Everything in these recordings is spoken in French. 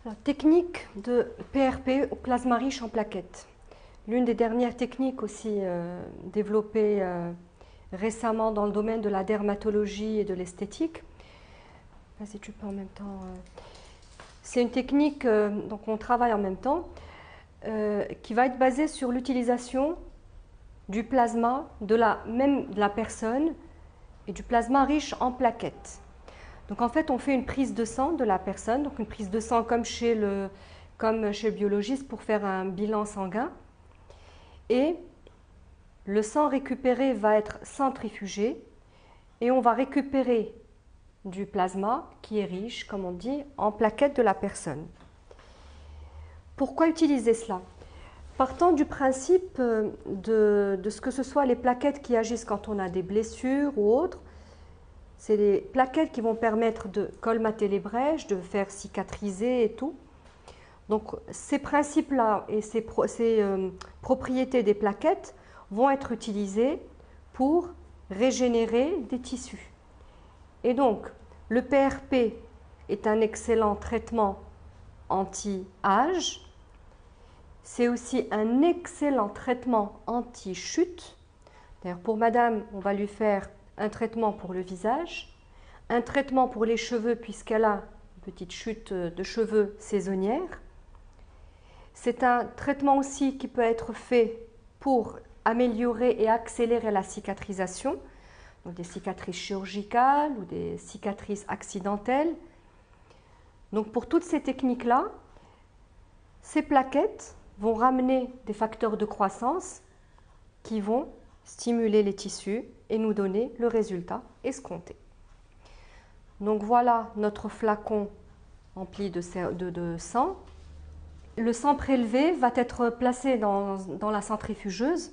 La technique de PRP au plasma riche en plaquettes. L'une des dernières techniques aussi développées récemment dans le domaine de la dermatologie et de l'esthétique. Vas-y, tu peux en même temps. C'est une technique, donc on travaille en même temps, qui va être basée sur l'utilisation du plasma de la personne et du plasma riche en plaquettes. Donc en fait, on fait une prise de sang de la personne, donc une prise de sang comme chez le biologiste pour faire un bilan sanguin. Et le sang récupéré va être centrifugé et on va récupérer du plasma qui est riche, comme on dit, en plaquettes de la personne. Pourquoi utiliser cela? Partant du principe de ce que ce soit les plaquettes qui agissent quand on a des blessures ou autres, c'est les plaquettes qui vont permettre de colmater les brèches, de faire cicatriser et tout. Donc ces principes-là et ces propriétés des plaquettes vont être utilisées pour régénérer des tissus. Et donc le PRP est un excellent traitement anti-âge. C'est aussi un excellent traitement anti-chute. D'ailleurs, pour madame, on va lui faire un traitement pour le visage, un traitement pour les cheveux puisqu'elle a une petite chute de cheveux saisonnière. C'est un traitement aussi qui peut être fait pour améliorer et accélérer la cicatrisation, donc des cicatrices chirurgicales ou des cicatrices accidentelles. Donc pour toutes ces techniques-là, ces plaquettes vont ramener des facteurs de croissance qui vont stimuler les tissus et nous donner le résultat escompté. Donc voilà notre flacon rempli de sang. Le sang prélevé va être placé dans la centrifugeuse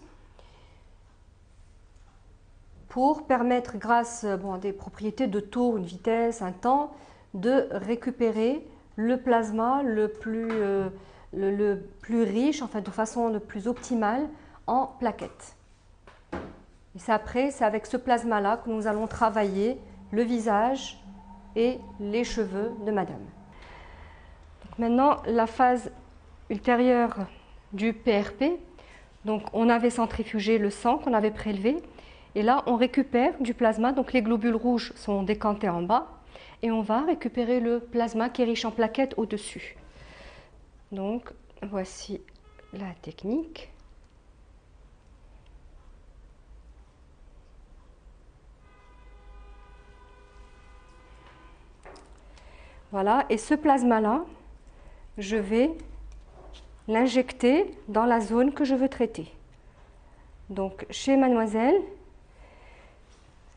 pour permettre, grâce à des propriétés de taux, une vitesse, un temps, de récupérer le plasma le plus riche, enfin de façon le plus optimale, en plaquettes. Et c'est avec ce plasma-là que nous allons travailler le visage et les cheveux de madame. Donc maintenant, la phase ultérieure du PRP. Donc on avait centrifugé le sang qu'on avait prélevé et là on récupère du plasma, donc les globules rouges sont décantés en bas et on va récupérer le plasma qui est riche en plaquettes au-dessus. Donc voici la technique. Voilà, et ce plasma-là, je vais l'injecter dans la zone que je veux traiter. Donc chez mademoiselle,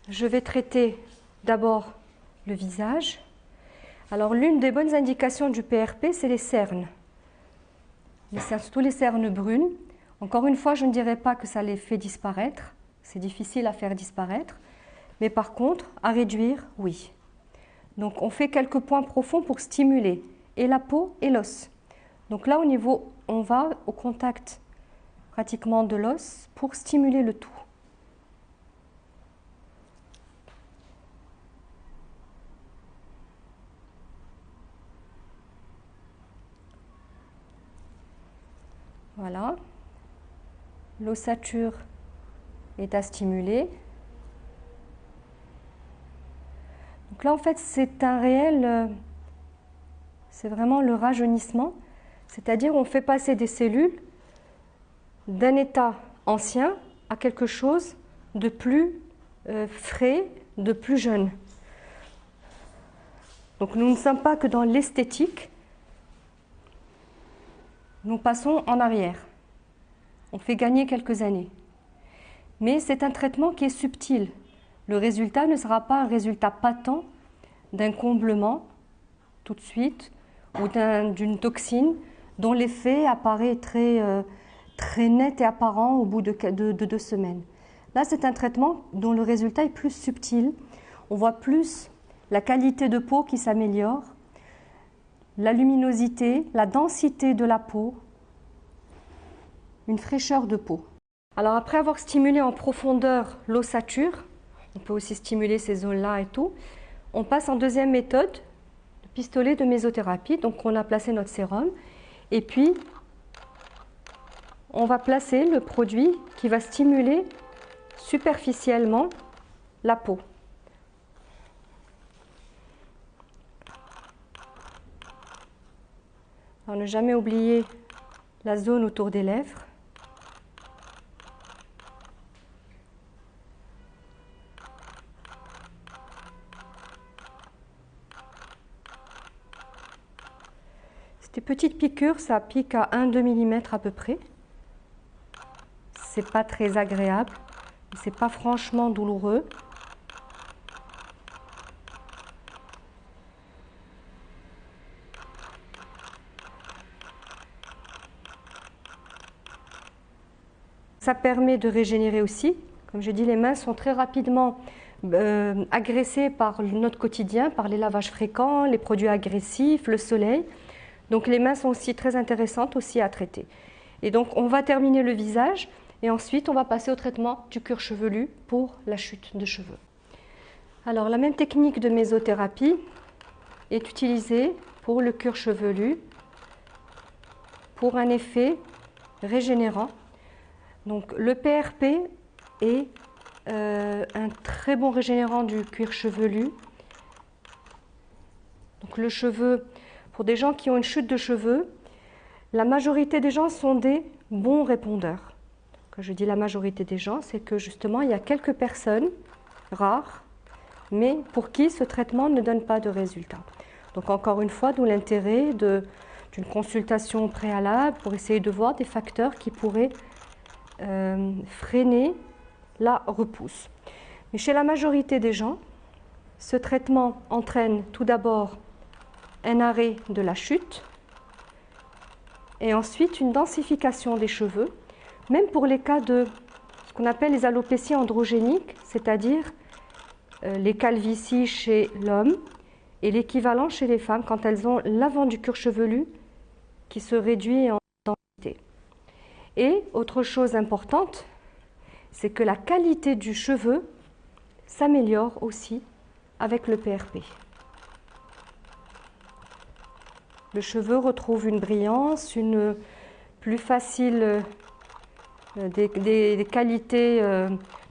je vais traiter d'abord le visage. Alors l'une des bonnes indications du PRP, c'est les cernes. Surtout les cernes brunes. Encore une fois, je ne dirais pas que ça les fait disparaître. C'est difficile à faire disparaître. Mais par contre, à réduire, oui. Donc on fait quelques points profonds pour stimuler et la peau et l'os. Donc là, on va au contact pratiquement de l'os pour stimuler le tout. Voilà. L'ossature est à stimuler. Donc là, en fait, c'est vraiment le rajeunissement. C'est-à-dire on fait passer des cellules d'un état ancien à quelque chose de plus frais, de plus jeune. Donc nous ne sommes pas que dans l'esthétique, nous passons en arrière. On fait gagner quelques années. Mais c'est un traitement qui est subtil. Le résultat ne sera pas un résultat patent d'un comblement tout de suite ou d'une toxine dont l'effet apparaît très net et apparent au bout de 2 semaines. Là, c'est un traitement dont le résultat est plus subtil. On voit plus la qualité de peau qui s'améliore, la luminosité, la densité de la peau, une fraîcheur de peau. Alors après avoir stimulé en profondeur l'ossature, on peut aussi stimuler ces zones-là et tout, on passe en deuxième méthode de pistolet de mésothérapie. Donc on a placé notre sérum et puis on va placer le produit qui va stimuler superficiellement la peau. Alors, ne jamais oublier la zone autour des lèvres. Ces petites piqûres, ça pique à 1-2 mm à peu près. C'est pas très agréable, c'est pas franchement douloureux. Ça permet de régénérer aussi. Comme je dis, les mains sont très rapidement agressées par notre quotidien, par les lavages fréquents, les produits agressifs, le soleil. Donc les mains sont aussi très intéressantes aussi à traiter. Et donc on va terminer le visage et ensuite on va passer au traitement du cuir chevelu pour la chute de cheveux. Alors la même technique de mésothérapie est utilisée pour le cuir chevelu pour un effet régénérant. Donc le PRP est un très bon régénérant du cuir chevelu. Donc le cheveu, pour des gens qui ont une chute de cheveux, la majorité des gens sont des bons répondeurs. Quand je dis la majorité des gens, c'est que justement il y a quelques personnes rares, mais pour qui ce traitement ne donne pas de résultat. Donc encore une fois, d'où l'intérêt d'une consultation préalable pour essayer de voir des facteurs qui pourraient freiner la repousse. Mais chez la majorité des gens, ce traitement entraîne tout d'abord un arrêt de la chute et ensuite une densification des cheveux, même pour les cas de ce qu'on appelle les alopécies androgéniques, c'est-à-dire les calvities chez l'homme et l'équivalent chez les femmes quand elles ont l'avant du cuir chevelu qui se réduit en densité. Et autre chose importante, c'est que la qualité du cheveu s'améliore aussi avec le PRP. Le cheveu retrouve une brillance, une plus facile, des qualités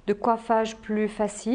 de coiffage plus faciles.